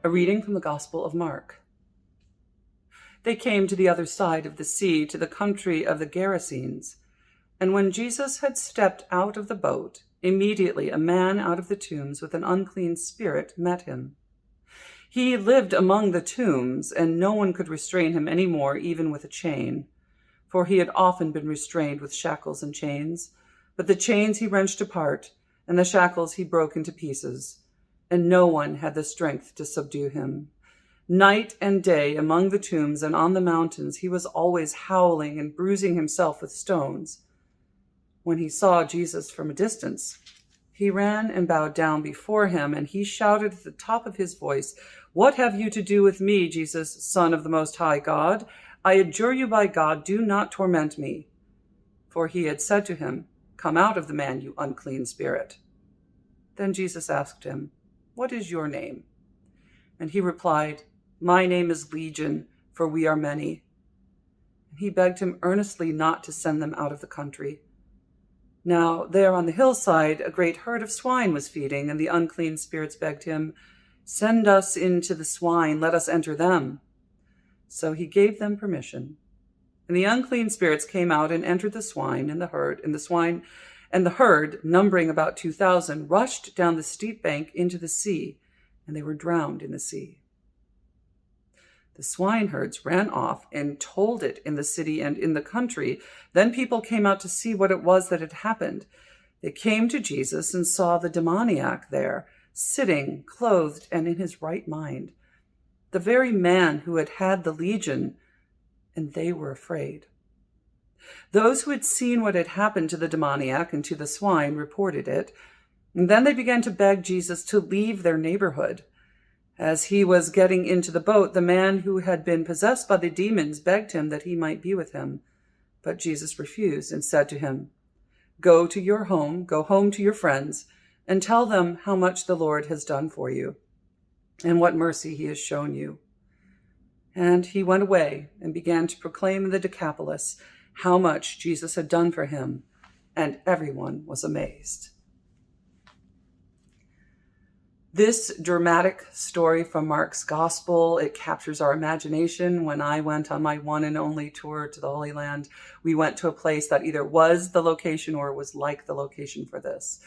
A reading from the Gospel of Mark. They came to the other side of the sea, to the country of the Gerasenes. And when Jesus had stepped out of the boat, immediately a man out of the tombs with an unclean spirit met him. He lived among the tombs, and no one could restrain him any more, even with a chain. For he had often been restrained with shackles and chains. But the chains he wrenched apart, and the shackles he broke into pieces. And no one had the strength to subdue him. Night and day among the tombs and on the mountains he was always howling and bruising himself with stones. When he saw Jesus from a distance, he ran and bowed down before him, and he shouted at the top of his voice, "What have you to do with me, Jesus, Son of the Most High God? I adjure you by God, do not torment me." For he had said to him, "Come out of the man, you unclean spirit." Then Jesus asked him, "What is your name?" And he replied, "My name is Legion, for we are many." And he begged him earnestly not to send them out of the country. Now there on the hillside a great herd of swine was feeding, and the unclean spirits begged him, "Send us into the swine, let us enter them." So he gave them permission. And the unclean spirits came out and entered the swine, and the herd, numbering about 2,000, rushed down the steep bank into the sea, and they were drowned in the sea. The swineherds ran off and told it in the city and in the country. Then people came out to see what it was that had happened. They came to Jesus and saw the demoniac there, sitting, clothed and in his right mind, the very man who had had the legion, and they were afraid. Those who had seen what had happened to the demoniac and to the swine reported it, and then they began to beg Jesus to leave their neighborhood. As he was getting into the boat, the man who had been possessed by the demons begged him that he might be with him. But Jesus refused and said to him, go home to your friends, and tell them how much the Lord has done for you, and what mercy he has shown you." And he went away and began to proclaim in the Decapolis how much Jesus had done for him, and everyone was amazed. This dramatic story from Mark's Gospel, it captures our imagination. When I went on my one and only tour to the Holy Land, we went to a place that either was the location or was like the location for this.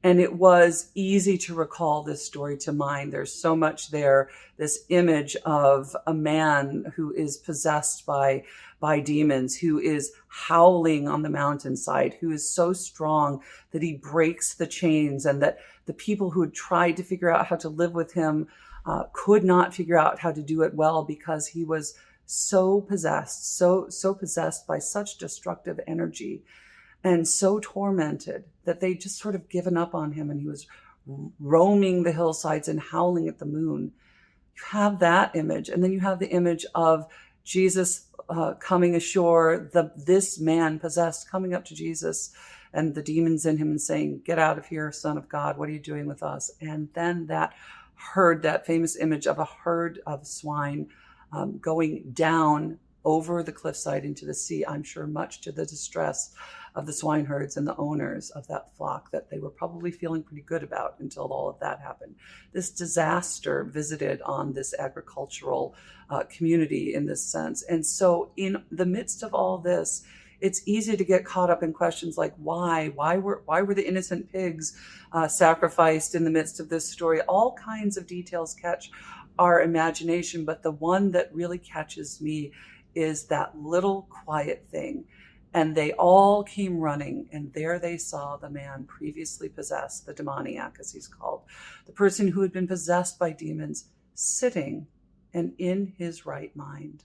And it was easy to recall this story to mind. There's so much there, this image of a man who is possessed by demons, who is howling on the mountainside, who is so strong that he breaks the chains, and that the people who had tried to figure out how to live with him could not figure out how to do it well, because he was so possessed, so possessed by such destructive energy, and so tormented that they just sort of given up on him, and he was roaming the hillsides and howling at the moon. You have that image, and then you have the image of Jesus coming ashore, this man possessed coming up to Jesus and the demons in him and saying, "Get out of here, Son of God, what are you doing with us?" And then that herd, that famous image of a herd of swine going down over the cliffside into the sea, I'm sure much to the distress of the swineherds and the owners of that flock that they were probably feeling pretty good about until all of that happened. This disaster visited on this agricultural community in this sense. And so in the midst of all this, it's easy to get caught up in questions like why were the innocent pigs sacrificed in the midst of this story? All kinds of details catch our imagination, but the one that really catches me is that little quiet thing. And they all came running, and there they saw the man previously possessed, the demoniac, as he's called, the person who had been possessed by demons, sitting and in his right mind.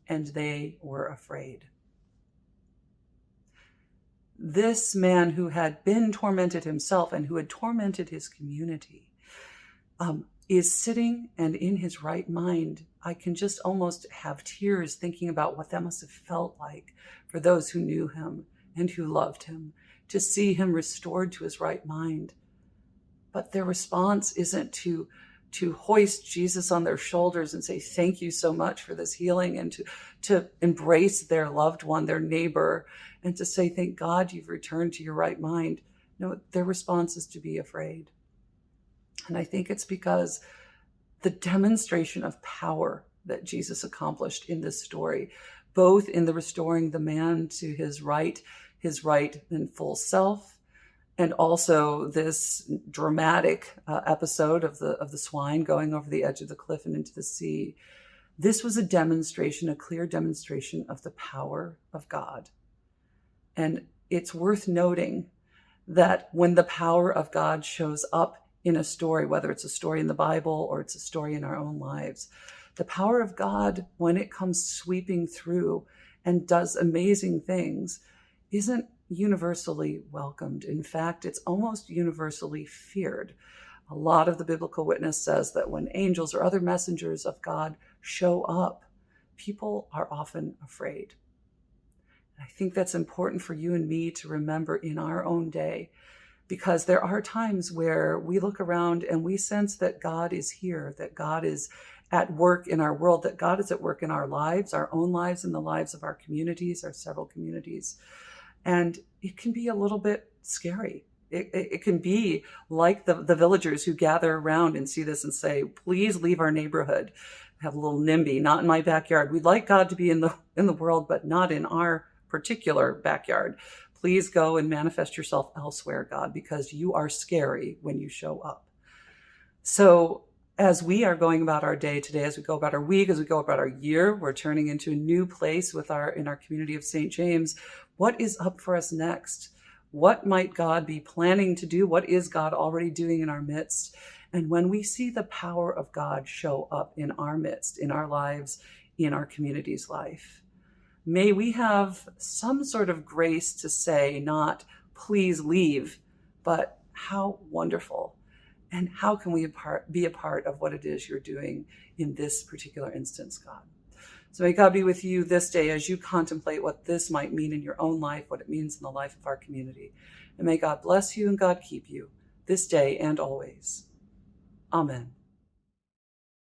And they were afraid. This man who had been tormented himself and who had tormented his community is sitting and in his right mind. I can just almost have tears thinking about what that must have felt like for those who knew him and who loved him, to see him restored to his right mind. But their response isn't to hoist Jesus on their shoulders and say, "Thank you so much for this healing," and to embrace their loved one, their neighbor, and to say, "Thank God you've returned to your right mind." No, their response is to be afraid. And I think it's because the demonstration of power that Jesus accomplished in this story, both in the restoring the man to his right and full self, and also this dramatic episode of the swine going over the edge of the cliff and into the sea. This was a demonstration, a clear demonstration of the power of God. And it's worth noting that when the power of God shows up in a story, whether it's a story in the Bible or it's a story in our own lives, the power of God, when it comes sweeping through and does amazing things, isn't universally welcomed. In fact, it's almost universally feared. A lot of the biblical witness says that when angels or other messengers of God show up, people are often afraid. I think that's important for you and me to remember in our own day, because there are times where we look around and we sense that God is here, that God is at work in our world, that God is at work in our lives, our own lives, and the lives of our communities, our several communities. And it can be a little bit scary. It can be like the villagers who gather around and see this and say, please leave our neighborhood. Have a little NIMBY, not in my backyard. We'd like God to be in the world, but not in our particular backyard. Please go and manifest yourself elsewhere, God, because you are scary when you show up. So as we are going about our day today, as we go about our week, as we go about our year, we're turning into a new place in our community of St. James. What is up for us next? What might God be planning to do? What is God already doing in our midst? And when we see the power of God show up in our midst, in our lives, in our community's life, may we have some sort of grace to say, not please leave, but how wonderful. And how can we be a part of what it is you're doing in this particular instance, God? So may God be with you this day as you contemplate what this might mean in your own life, what it means in the life of our community. And may God bless you and God keep you this day and always. Amen.